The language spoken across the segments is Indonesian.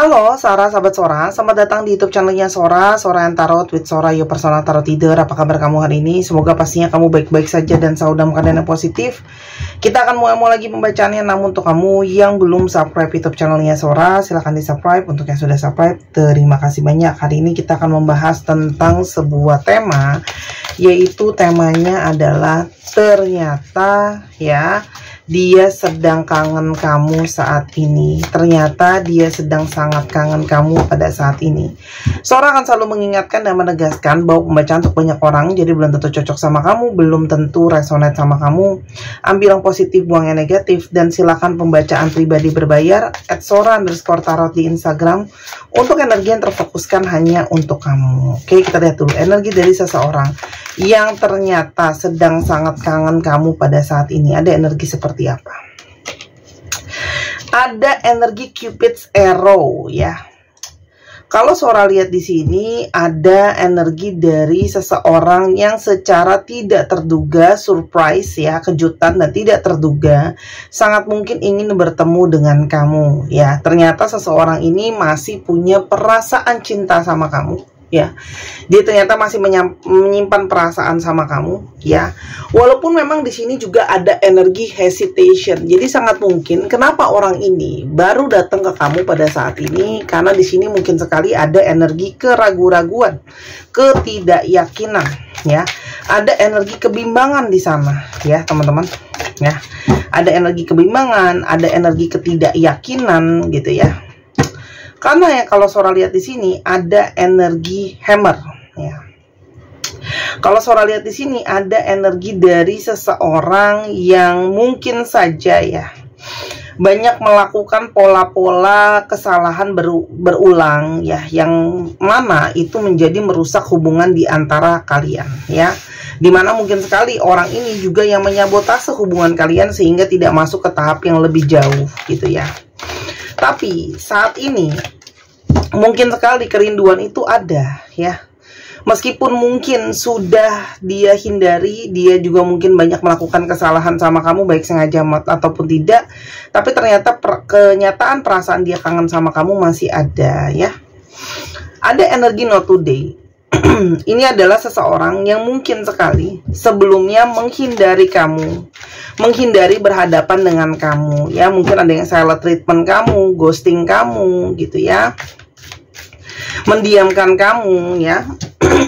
Halo Sora, sahabat Sora, selamat datang di YouTube channelnya Sora and Tarot with Sora, your personal tarot reader. Apa kabar kamu hari ini? Semoga pastinya kamu baik-baik saja dan selalu dalam keadaan yang positif. Kita akan mulai lagi pembacaannya, namun untuk kamu yang belum subscribe YouTube channelnya Sora, silahkan di subscribe. Untuk yang sudah subscribe, terima kasih banyak. Hari ini kita akan membahas tentang sebuah tema, yaitu temanya adalah ternyata ya, dia sedang kangen kamu saat ini. Ternyata dia sedang sangat kangen kamu pada saat ini. Sora akan selalu mengingatkan dan menegaskan bahwa pembacaan untuk banyak orang, jadi belum tentu cocok sama kamu, belum tentu resonate sama kamu. Ambil yang positif, buang yang negatif, dan silakan pembacaan pribadi berbayar @sora_tarot di Instagram untuk energi yang terfokuskan hanya untuk kamu. Oke, kita lihat dulu energi dari seseorang yang ternyata sedang sangat kangen kamu pada saat ini. Ada energi seperti apa? Ada energi Cupid's arrow ya. Kalau Sora lihat di sini ada energi dari seseorang yang secara tidak terduga, surprise ya, kejutan dan tidak terduga, sangat mungkin ingin bertemu dengan kamu ya. Ternyata seseorang ini masih punya perasaan cinta sama kamu. Ya, dia ternyata masih menyimpan perasaan sama kamu, ya. Walaupun memang di sini juga ada energi hesitation. Jadi sangat mungkin kenapa orang ini baru datang ke kamu pada saat ini, karena di sini mungkin sekali ada energi keraguan-raguan, ketidakyakinan, ya. Ada energi kebimbangan di sana, ya, teman-teman. Ya, ada energi kebimbangan, ada energi ketidakyakinan, gitu ya. Karena ya kalau Sora lihat di sini ada energi hammer ya. Kalau Sora lihat di sini ada energi dari seseorang yang mungkin saja ya banyak melakukan pola-pola kesalahan berulang ya, yang mana itu menjadi merusak hubungan di antara kalian ya. Dimana mungkin sekali orang ini juga yang menyabotase hubungan kalian sehingga tidak masuk ke tahap yang lebih jauh gitu ya. Tapi saat ini mungkin sekali kerinduan itu ada ya. Meskipun mungkin sudah dia hindari, dia juga mungkin banyak melakukan kesalahan sama kamu, baik sengaja ataupun tidak. Tapi ternyata kenyataan perasaan dia kangen sama kamu masih ada ya. Ada energi not today. Ini adalah seseorang yang mungkin sekali sebelumnya menghindari kamu, menghindari berhadapan dengan kamu ya. Mungkin ada yang silent treatment kamu, ghosting kamu gitu ya, mendiamkan kamu ya,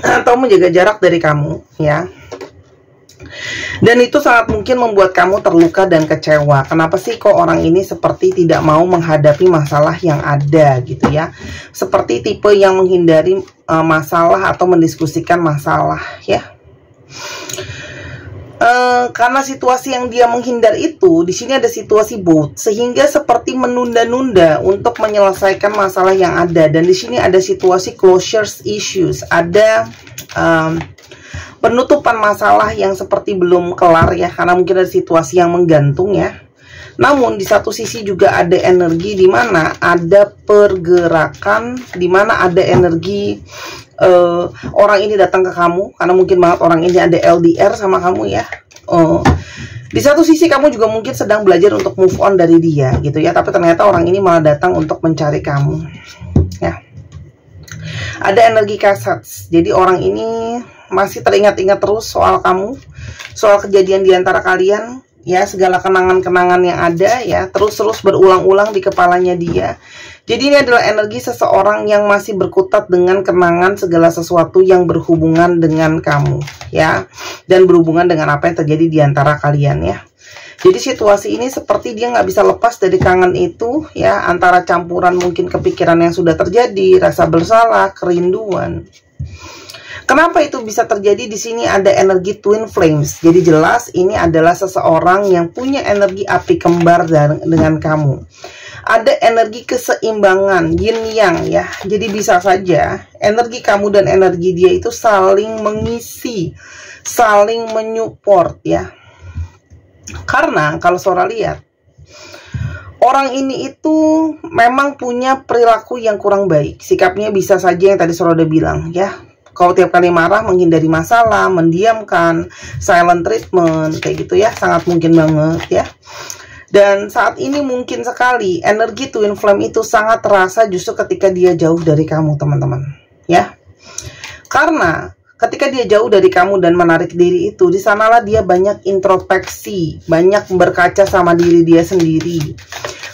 atau menjaga jarak dari kamu ya. Dan itu sangat mungkin membuat kamu terluka dan kecewa. Kenapa sih kok orang ini seperti tidak mau menghadapi masalah yang ada gitu ya. Seperti tipe yang menghindari masalah atau mendiskusikan masalah ya. Karena situasi yang dia menghindar itu, di sini ada situasi both, sehingga seperti menunda-nunda untuk menyelesaikan masalah yang ada. Dan di sini ada situasi closure issues, ada penutupan masalah yang seperti belum kelar ya, karena mungkin ada situasi yang menggantung ya. Namun di satu sisi juga ada energi di mana ada pergerakan, di mana ada energi orang ini datang ke kamu, karena mungkin banget orang ini ada LDR sama kamu ya. Di satu sisi kamu juga mungkin sedang belajar untuk move on dari dia gitu ya, tapi ternyata orang ini malah datang untuk mencari kamu ya. Ada energi Casats, jadi orang ini masih teringat-ingat terus soal kamu, soal kejadian di antara kalian ya, segala kenangan-kenangan yang ada ya, terus-terus berulang-ulang di kepalanya dia. Jadi ini adalah energi seseorang yang masih berkutat dengan kenangan segala sesuatu yang berhubungan dengan kamu ya, dan berhubungan dengan apa yang terjadi di antara kalian ya. Jadi situasi ini seperti dia nggak bisa lepas dari kangen itu ya, antara campuran mungkin kepikiran yang sudah terjadi, rasa bersalah, kerinduan. Kenapa itu bisa terjadi? Di sini ada energi twin flames. Jadi jelas ini adalah seseorang yang punya energi api kembar dengan kamu. Ada energi keseimbangan yin yang ya. Jadi bisa saja energi kamu dan energi dia itu saling mengisi, saling menyupport ya. Karena kalau Sora lihat, orang ini itu memang punya perilaku yang kurang baik. Sikapnya bisa saja yang tadi Sora udah bilang ya. Kalau tiap kali marah menghindari masalah, mendiamkan, silent treatment, kayak gitu ya, sangat mungkin banget ya. Dan saat ini mungkin sekali energi twin flame itu sangat terasa justru ketika dia jauh dari kamu, teman-teman, ya. Karena ketika dia jauh dari kamu dan menarik diri itu, di sanalah dia banyak introspeksi, banyak berkaca sama diri dia sendiri.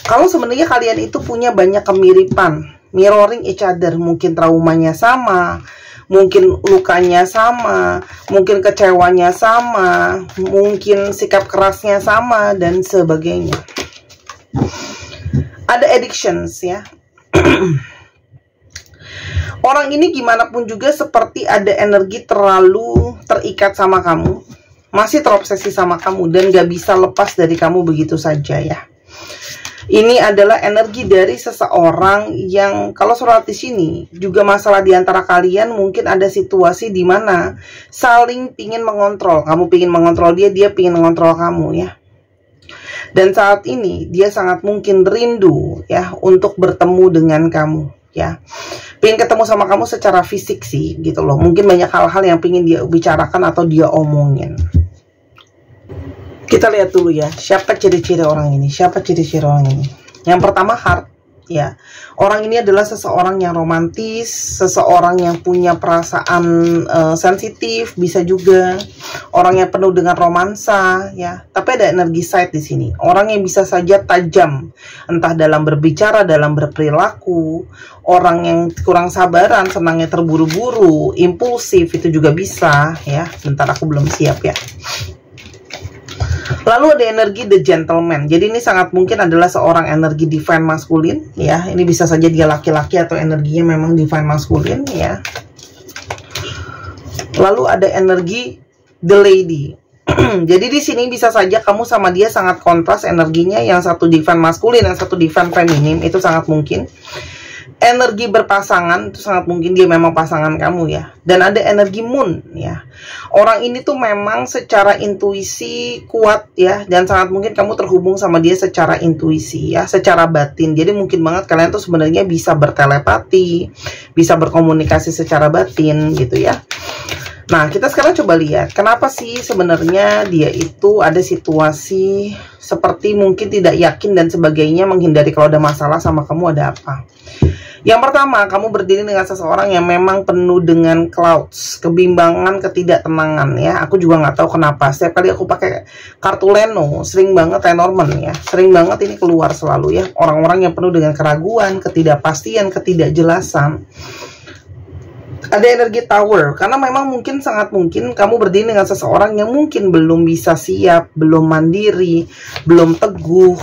Kalau sebenarnya kalian itu punya banyak kemiripan, mirroring each other, mungkin traumanya sama, mungkin lukanya sama, mungkin kecewanya sama, mungkin sikap kerasnya sama, dan sebagainya. Ada addictions, ya. Orang ini gimana pun juga seperti ada energi terlalu terikat sama kamu, masih terobsesi sama kamu, dan gak bisa lepas dari kamu begitu saja, ya. Ini adalah energi dari seseorang yang, kalau surat di sini juga masalah di antara kalian, mungkin ada situasi di mana saling pingin mengontrol. Kamu pingin mengontrol dia, dia pingin mengontrol kamu, ya. Dan saat ini dia sangat mungkin rindu, ya, untuk bertemu dengan kamu, ya. Pingin ketemu sama kamu secara fisik sih, gitu loh. Mungkin banyak hal-hal yang pingin dia bicarakan atau dia omongin. Kita lihat dulu ya, siapa ciri-ciri orang ini, siapa ciri-ciri orang ini. Yang pertama, heart, ya. Orang ini adalah seseorang yang romantis, seseorang yang punya perasaan sensitif, bisa juga orang yang penuh dengan romansa, ya. Tapi ada energi side di sini. Orang yang bisa saja tajam, entah dalam berbicara, dalam berperilaku. Orang yang kurang sabaran, senangnya terburu-buru, impulsif, itu juga bisa, ya. Bentar, aku belum siap, ya. Lalu ada energi the gentleman. Jadi ini sangat mungkin adalah seorang energi divine maskulin, ya. Ini bisa saja dia laki-laki atau energinya memang divine maskulin, ya. Lalu ada energi the lady. Jadi di sini bisa saja kamu sama dia sangat kontras energinya, yang satu divine maskulin, yang satu divine feminim, itu sangat mungkin. Energi berpasangan itu sangat mungkin dia memang pasangan kamu, ya. Dan ada energi moon, ya. Orang ini tuh memang secara intuisi kuat, ya, dan sangat mungkin kamu terhubung sama dia secara intuisi, ya, secara batin. Jadi mungkin banget kalian tuh sebenarnya bisa bertelepati, bisa berkomunikasi secara batin, gitu, ya. Nah, kita sekarang coba lihat kenapa sih sebenarnya dia itu ada situasi seperti mungkin tidak yakin dan sebagainya, menghindari kalau ada masalah sama kamu, ada apa. Yang pertama, kamu berdiri dengan seseorang yang memang penuh dengan clouds, kebimbangan, ketidaktenangan, ya. Aku juga nggak tahu kenapa. Setiap kali aku pakai kartu Leno, sering banget Lenormand, ya. Sering banget ini keluar selalu, ya. Orang-orang yang penuh dengan keraguan, ketidakpastian, ketidakjelasan. Ada energi tower, karena memang mungkin sangat mungkin kamu berdiri dengan seseorang yang mungkin belum bisa siap, belum mandiri, belum teguh,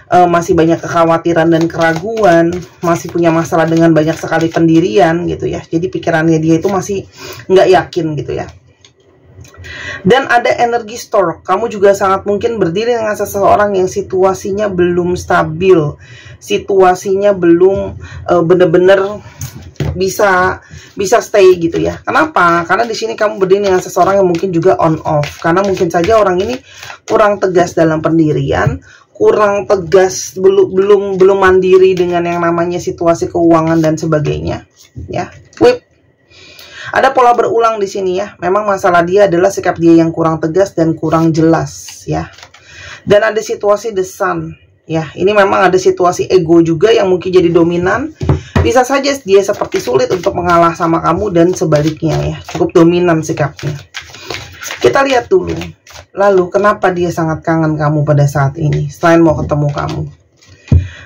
masih banyak kekhawatiran dan keraguan, masih punya masalah dengan banyak sekali pendirian, gitu, ya. Jadi pikirannya dia itu masih nggak yakin, gitu, ya. Dan ada energi stork. Kamu juga sangat mungkin berdiri dengan seseorang yang situasinya belum stabil, situasinya belum benar-benar bisa stay, gitu, ya. Kenapa? Karena di sini kamu berdiri dengan seseorang yang mungkin juga on off, karena mungkin saja orang ini kurang tegas dalam pendirian, kurang tegas, belum mandiri dengan yang namanya situasi keuangan dan sebagainya, ya. Whip. Ada pola berulang di sini, ya. Memang masalah dia adalah sikap dia yang kurang tegas dan kurang jelas, ya. Dan ada situasi the sun, ya. Ini memang ada situasi ego juga yang mungkin jadi dominan. Bisa saja dia seperti sulit untuk mengalah sama kamu dan sebaliknya, ya. Cukup dominan sikapnya. Kita lihat dulu. Lalu kenapa dia sangat kangen kamu pada saat ini selain mau ketemu kamu?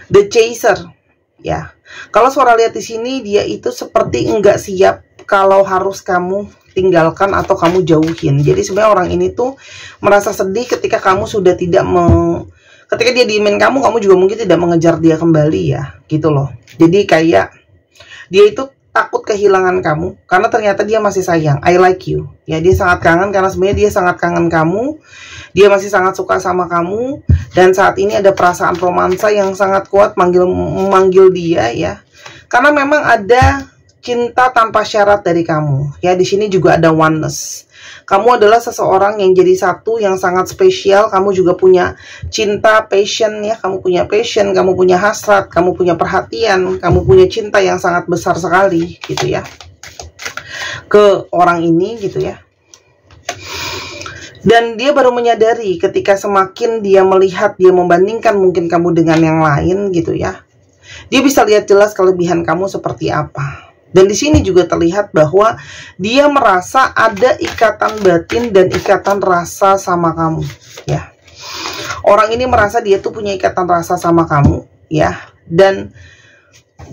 The chaser, ya. Kalau suara lihat di sini, dia itu seperti enggak siap kalau harus kamu tinggalkan atau kamu jauhin. Jadi sebenarnya orang ini tuh merasa sedih ketika kamu sudah tidak ketika dia diemin kamu juga mungkin tidak mengejar dia kembali, ya, gitu loh. Jadi kayak dia itu takut kehilangan kamu karena ternyata dia masih sayang. I like you, ya. Dia sangat kangen karena sebenarnya dia sangat kangen kamu, dia masih sangat suka sama kamu, dan saat ini ada perasaan romansa yang sangat kuat memanggil dia, ya. Karena memang ada cinta tanpa syarat dari kamu, ya. Di sini juga ada oneness. Kamu adalah seseorang yang jadi satu, yang sangat spesial. Kamu juga punya cinta, passion, ya. Kamu punya passion, kamu punya hasrat, kamu punya perhatian, kamu punya cinta yang sangat besar sekali, gitu, ya, ke orang ini, gitu, ya. Dan dia baru menyadari ketika semakin dia melihat, dia membandingkan mungkin kamu dengan yang lain gitu ya. Dia bisa lihat jelas kelebihan kamu seperti apa. Dan di sini juga terlihat bahwa dia merasa ada ikatan batin dan ikatan rasa sama kamu ya. Orang ini merasa dia tuh punya ikatan rasa sama kamu ya. Dan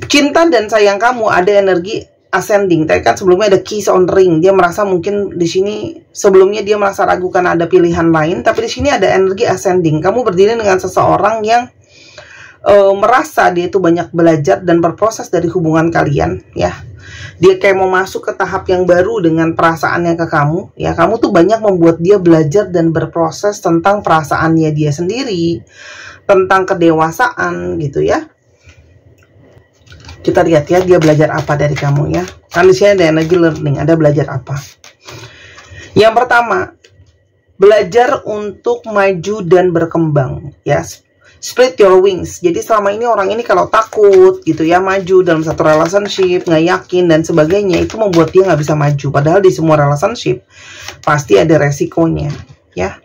cinta dan sayang kamu ada energi ascending. Tadi kan sebelumnya ada kiss on ring. Dia merasa mungkin di sini sebelumnya dia merasa ragu karena ada pilihan lain, tapi di sini ada energi ascending. Kamu berdiri dengan seseorang yang merasa dia itu banyak belajar dan berproses dari hubungan kalian ya. Dia kayak mau masuk ke tahap yang baru dengan perasaannya ke kamu ya. Kamu tuh banyak membuat dia belajar dan berproses tentang perasaannya dia sendiri, tentang kedewasaan gitu ya. Kita lihat ya, dia belajar apa dari kamu ya. Kan di sini ada energi learning, ada belajar apa. Yang pertama, belajar untuk maju dan berkembang ya. Spread your wings. Jadi selama ini orang ini kalau takut gitu ya, maju dalam satu relationship, nggak yakin dan sebagainya, itu membuat dia nggak bisa maju. Padahal di semua relationship pasti ada resikonya ya.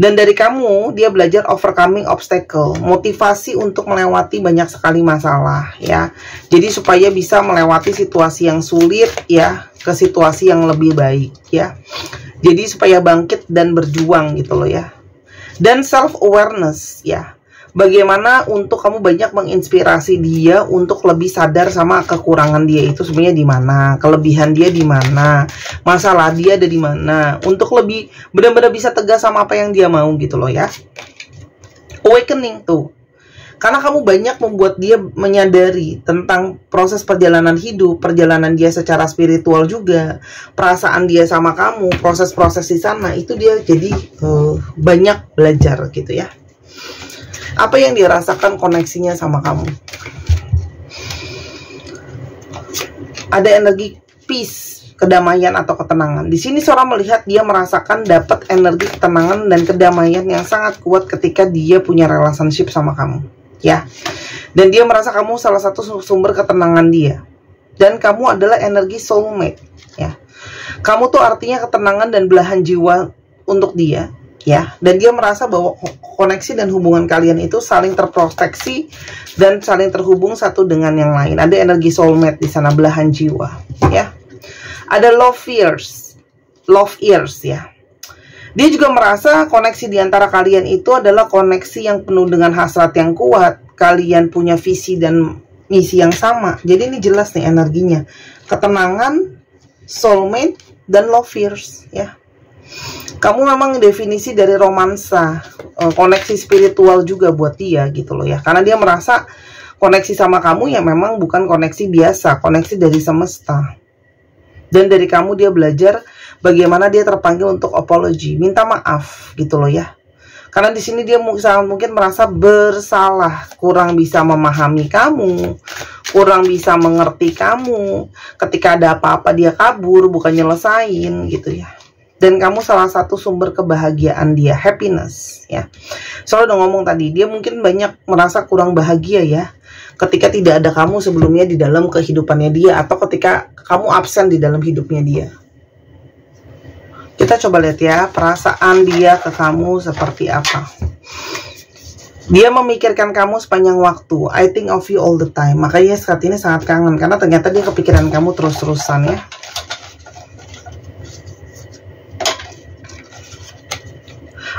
Dan dari kamu, dia belajar overcoming obstacle, motivasi untuk melewati banyak sekali masalah ya. Jadi supaya bisa melewati situasi yang sulit ya, ke situasi yang lebih baik ya. Jadi supaya bangkit dan berjuang gitu loh ya. Dan self awareness ya. Bagaimana untuk kamu banyak menginspirasi dia untuk lebih sadar sama kekurangan dia itu sebenarnya di mana, kelebihan dia di mana, masalah dia ada di mana, untuk lebih benar-benar bisa tegas sama apa yang dia mau gitu loh ya. Awakening tuh. Karena kamu banyak membuat dia menyadari tentang proses perjalanan hidup, perjalanan dia secara spiritual juga, perasaan dia sama kamu, proses-proses di sana, itu dia jadi banyak belajar gitu ya. Apa yang dia rasakan koneksinya sama kamu. Ada energi peace, kedamaian atau ketenangan. Di sini seorang melihat dia merasakan dapat energi ketenangan dan kedamaian yang sangat kuat ketika dia punya relationship sama kamu, ya. Dan dia merasa kamu salah satu sumber ketenangan dia. Dan kamu adalah energi soulmate, ya. Kamu tuh artinya ketenangan dan belahan jiwa untuk dia. Ya, dan dia merasa bahwa koneksi dan hubungan kalian itu saling terproteksi dan saling terhubung satu dengan yang lain. Ada energi soulmate di sana, belahan jiwa, ya. Ada love ears ya. Dia juga merasa koneksi di antara kalian itu adalah koneksi yang penuh dengan hasrat yang kuat. Kalian punya visi dan misi yang sama. Jadi ini jelas nih energinya. Ketenangan, soulmate, dan love ears ya. Kamu memang definisi dari romansa, koneksi spiritual juga buat dia gitu loh ya. Karena dia merasa koneksi sama kamu ya memang bukan koneksi biasa, koneksi dari semesta. Dan dari kamu dia belajar bagaimana dia terpanggil untuk apology, minta maaf gitu loh ya. Karena di sini dia sangat mungkin merasa bersalah, kurang bisa memahami kamu, kurang bisa mengerti kamu. Ketika ada apa-apa dia kabur, bukan nyelesain gitu ya. Dan kamu salah satu sumber kebahagiaan dia, happiness ya. Soalnya udah ngomong tadi, dia mungkin banyak merasa kurang bahagia ya ketika tidak ada kamu sebelumnya di dalam kehidupannya dia, atau ketika kamu absen di dalam hidupnya dia. Kita coba lihat ya, perasaan dia ke kamu seperti apa. Dia memikirkan kamu sepanjang waktu. I think of you all the time. Makanya saat ini sangat kangen, karena ternyata dia kepikiran kamu terus-terusan ya.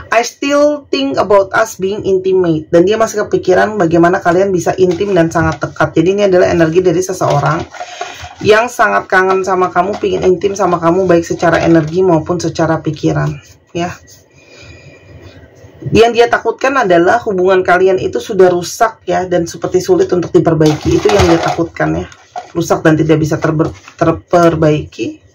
I still think about us being intimate. Dan dia masih kepikiran bagaimana kalian bisa intim dan sangat dekat. Jadi ini adalah energi dari seseorang yang sangat kangen sama kamu, pingin intim sama kamu, baik secara energi maupun secara pikiran ya. Yang dia takutkan adalah hubungan kalian itu sudah rusak ya, dan seperti sulit untuk diperbaiki. Itu yang dia takutkan ya, rusak dan tidak bisa terperbaiki.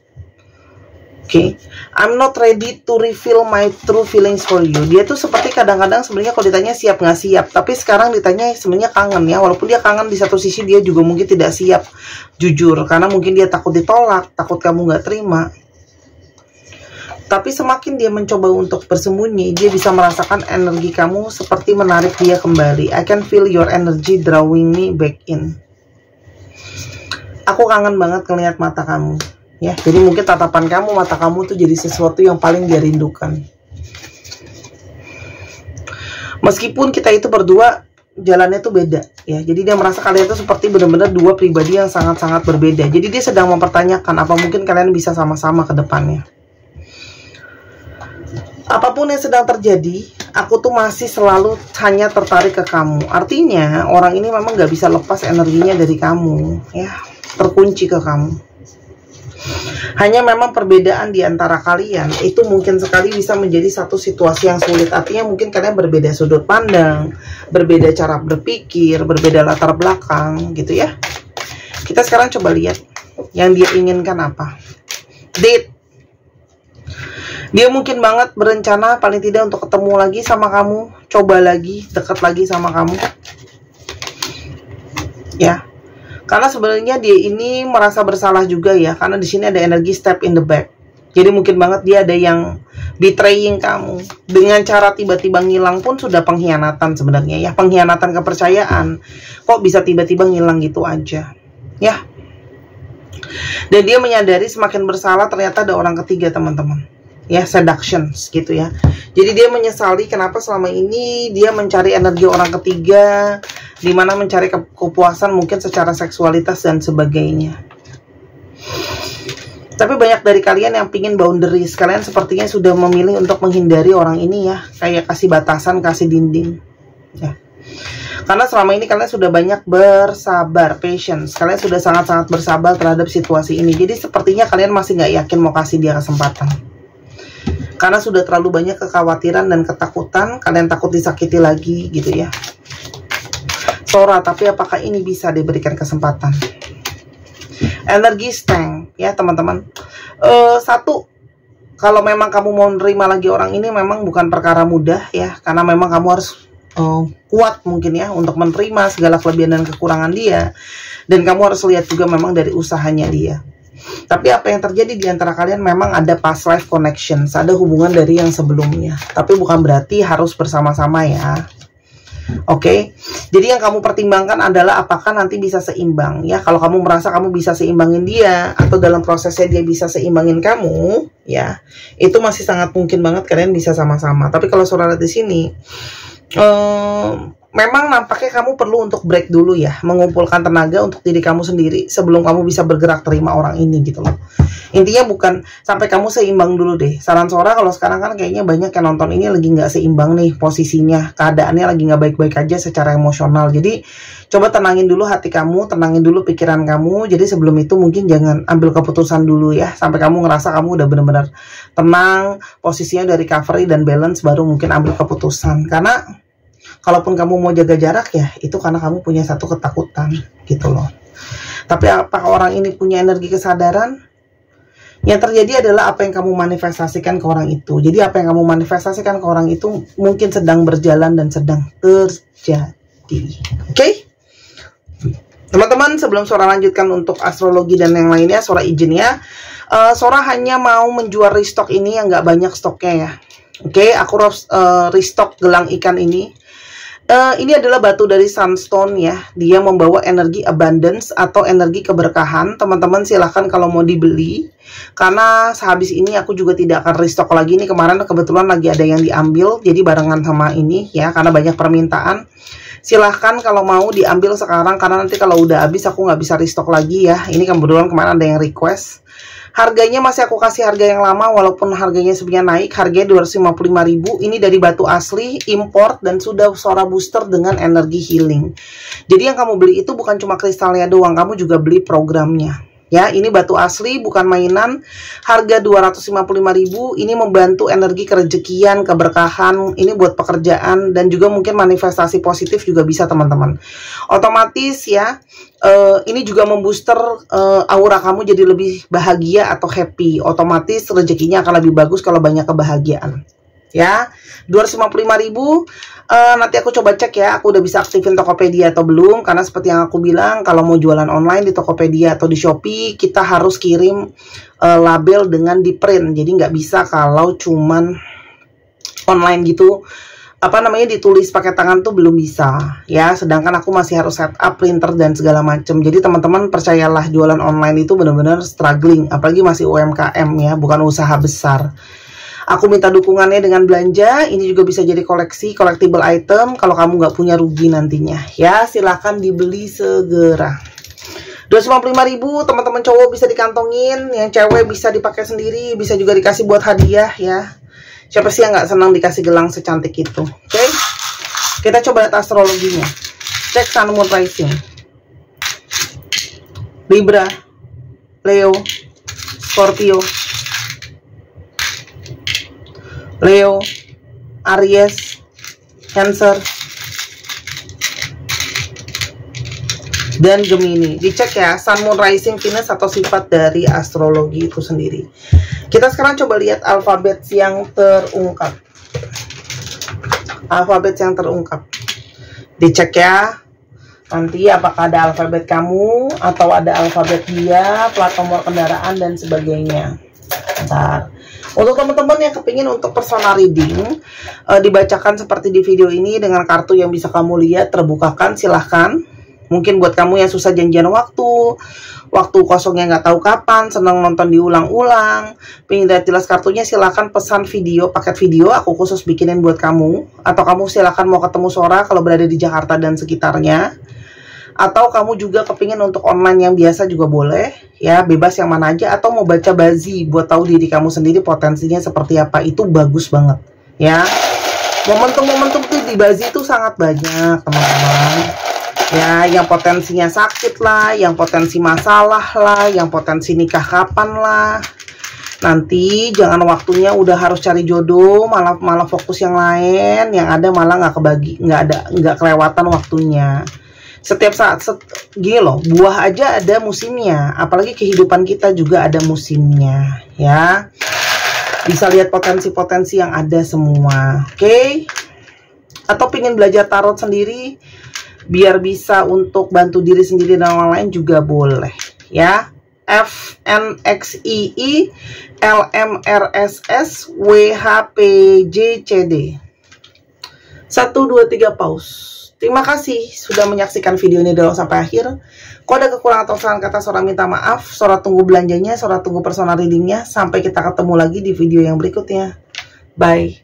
Oke, I'm not ready to reveal my true feelings for you. Dia tuh seperti kadang-kadang sebenarnya kalau ditanya siap nggak siap, tapi sekarang ditanya sebenarnya kangen ya. Walaupun dia kangen, di satu sisi dia juga mungkin tidak siap jujur, karena mungkin dia takut ditolak, takut kamu nggak terima. Tapi semakin dia mencoba untuk bersembunyi, dia bisa merasakan energi kamu seperti menarik dia kembali. I can feel your energy drawing me back in. Aku kangen banget ngelihat mata kamu. Ya, jadi mungkin tatapan kamu, mata kamu tuh jadi sesuatu yang paling dia rindukan. Meskipun kita itu berdua jalannya tuh beda ya. Jadi dia merasa kalian itu seperti benar-benar dua pribadi yang sangat-sangat berbeda. Jadi dia sedang mempertanyakan apa mungkin kalian bisa sama-sama ke depannya. Apapun yang sedang terjadi, aku tuh masih selalu hanya tertarik ke kamu. Artinya orang ini memang gak bisa lepas energinya dari kamu ya, terkunci ke kamu. Hanya memang perbedaan di antara kalian itu mungkin sekali bisa menjadi satu situasi yang sulit. Artinya mungkin kalian berbeda sudut pandang, berbeda cara berpikir, berbeda latar belakang gitu ya. Kita sekarang coba lihat yang dia inginkan apa. Date. Dia mungkin banget berencana paling tidak untuk ketemu lagi sama kamu, coba lagi, dekat lagi sama kamu. Ya. Karena sebenarnya dia ini merasa bersalah juga ya, karena di sini ada energi step in the back. Jadi mungkin banget dia ada yang betraying kamu. Dengan cara tiba-tiba ngilang pun sudah pengkhianatan sebenarnya ya, pengkhianatan kepercayaan. Kok bisa tiba-tiba ngilang gitu aja? Ya. Dan dia menyadari semakin bersalah ternyata ada orang ketiga, teman-teman. Ya, seductions gitu ya. Jadi dia menyesali kenapa selama ini dia mencari energi orang ketiga, dimana mencari kepuasan mungkin secara seksualitas dan sebagainya. Tapi banyak dari kalian yang pingin boundaries. Kalian sepertinya sudah memilih untuk menghindari orang ini ya, kayak kasih batasan, kasih dinding ya. Karena selama ini kalian sudah banyak bersabar, patience. Kalian sudah sangat-sangat bersabar terhadap situasi ini. Jadi sepertinya kalian masih nggak yakin mau kasih dia kesempatan. Karena sudah terlalu banyak kekhawatiran dan ketakutan. Kalian takut disakiti lagi gitu ya. Sora, tapi apakah ini bisa diberikan kesempatan? Energi strength ya teman-teman. Satu, kalau memang kamu mau menerima lagi orang ini memang bukan perkara mudah ya. Karena memang kamu harus kuat mungkin ya untuk menerima segala kelebihan dan kekurangan dia. Dan kamu harus lihat juga memang dari usahanya dia. Tapi apa yang terjadi di antara kalian memang ada past life connections, ada hubungan dari yang sebelumnya. Tapi bukan berarti harus bersama-sama ya. Oke, jadi yang kamu pertimbangkan adalah apakah nanti bisa seimbang ya. Kalau kamu merasa kamu bisa seimbangin dia, atau dalam prosesnya dia bisa seimbangin kamu, ya itu masih sangat mungkin banget kalian bisa sama-sama. Tapi kalau saudara di sini, memang nampaknya kamu perlu untuk break dulu ya, mengumpulkan tenaga untuk diri kamu sendiri sebelum kamu bisa bergerak terima orang ini gitu loh. Intinya bukan sampai kamu seimbang dulu deh. Saran Sora kalau sekarang kan kayaknya banyak yang nonton ini lagi nggak seimbang nih posisinya, keadaannya lagi nggak baik-baik aja secara emosional. Jadi coba tenangin dulu hati kamu, tenangin dulu pikiran kamu. Jadi sebelum itu mungkin jangan ambil keputusan dulu ya, sampai kamu ngerasa kamu udah benar-benar tenang, posisinya dari recovery dan balance, baru mungkin ambil keputusan. Karena kalaupun kamu mau jaga jarak ya, itu karena kamu punya satu ketakutan gitu loh. Tapi apakah orang ini punya energi kesadaran? Yang terjadi adalah apa yang kamu manifestasikan ke orang itu. Jadi apa yang kamu manifestasikan ke orang itu mungkin sedang berjalan dan sedang terjadi. Oke? Teman-teman, sebelum Sora lanjutkan untuk astrologi dan yang lainnya, Sora izin ya. Sora hanya mau menjual restock ini yang nggak banyak stoknya ya. Oke, aku restock gelang ikan ini. Ini adalah batu dari sunstone ya. Dia membawa energi abundance atau energi keberkahan. Teman-teman silahkan kalau mau dibeli. Karena sehabis ini aku juga tidak akan restock lagi. Ini kemarin kebetulan lagi ada yang diambil. Jadi barengan sama ini ya. Karena banyak permintaan. Silahkan kalau mau diambil sekarang. Karena nanti kalau udah habis aku nggak bisa restock lagi ya. Ini kebetulan kemarin ada yang request. Harganya masih aku kasih harga yang lama walaupun harganya sebenarnya naik. Harganya 255.000. Ini dari batu asli, import, dan sudah Sora booster dengan energi healing. Jadi yang kamu beli itu bukan cuma kristalnya doang, kamu juga beli programnya. Ya, ini batu asli, bukan mainan. Harga 255.000. Ini membantu energi kerejekian, keberkahan. Ini buat pekerjaan dan juga mungkin manifestasi positif juga bisa teman-teman. Otomatis ya, ini juga membooster aura kamu jadi lebih bahagia atau happy. Otomatis rezekinya akan lebih bagus kalau banyak kebahagiaan. Ya, 255.000. Nanti aku coba cek ya, aku udah bisa aktifin Tokopedia atau belum. Karena seperti yang aku bilang, kalau mau jualan online di Tokopedia atau di Shopee, kita harus kirim label dengan di print. Jadi nggak bisa kalau cuman online gitu, apa namanya, ditulis pakai tangan tuh belum bisa ya. Sedangkan aku masih harus setup printer dan segala macam. Jadi teman-teman percayalah, jualan online itu benar-benar struggling, apalagi masih UMKM ya, bukan usaha besar. Aku minta dukungannya dengan belanja. Ini juga bisa jadi koleksi, collectible item. Kalau kamu nggak punya rugi nantinya. Ya, silahkan dibeli segera. 255.000, teman-teman cowok bisa dikantongin. Yang cewek bisa dipakai sendiri. Bisa juga dikasih buat hadiah ya. Siapa sih yang nggak senang dikasih gelang secantik itu? Oke. Kita coba lihat astrologinya. Cek Sun, Moon, Rising. Libra, Leo, Scorpio, Leo, Aries, Cancer, dan Gemini. Dicek ya, Sun, Moon, Rising, Venus atau sifat dari astrologi itu sendiri. Kita sekarang coba lihat alfabet yang terungkap. Alfabet yang terungkap. Dicek ya. Nanti apakah ada alfabet kamu atau ada alfabet dia, plat nomor kendaraan dan sebagainya. Bentar. Untuk teman-teman yang kepingin untuk personal reading, dibacakan seperti di video ini dengan kartu yang bisa kamu lihat, terbukakan, silahkan. Mungkin buat kamu yang susah janjian waktu kosongnya nggak tahu kapan, senang nonton diulang-ulang, pengen lihat jelas kartunya, silahkan pesan video, paket video, aku khusus bikinin buat kamu. Atau kamu silahkan mau ketemu Sora kalau berada di Jakarta dan sekitarnya. Atau kamu juga kepingin untuk online yang biasa juga boleh ya, bebas yang mana aja. Atau mau baca bazi buat tahu diri kamu sendiri potensinya seperti apa, itu bagus banget ya. Momentum-momentum tuh di bazi itu sangat banyak teman-teman ya, yang potensinya sakit lah, yang potensi masalah lah, yang potensi nikah kapan lah. Nanti jangan waktunya udah harus cari jodoh malah fokus yang lain, yang ada malah nggak kebagi, nggak kelewatan waktunya. Setiap saat gini loh, buah aja ada musimnya, apalagi kehidupan kita juga ada musimnya ya. Bisa lihat potensi-potensi yang ada semua, oke? Atau pengen belajar tarot sendiri biar bisa untuk bantu diri sendiri dan orang lain juga boleh ya. FNXII LMRSS WHPJCD 1, 2, 3 paus. Terima kasih sudah menyaksikan video ini dari awal sampai akhir. Kalau ada kekurangan atau saran kata, Sora minta maaf. Sora tunggu belanjanya, Sora tunggu personal readingnya. Sampai kita ketemu lagi di video yang berikutnya. Bye.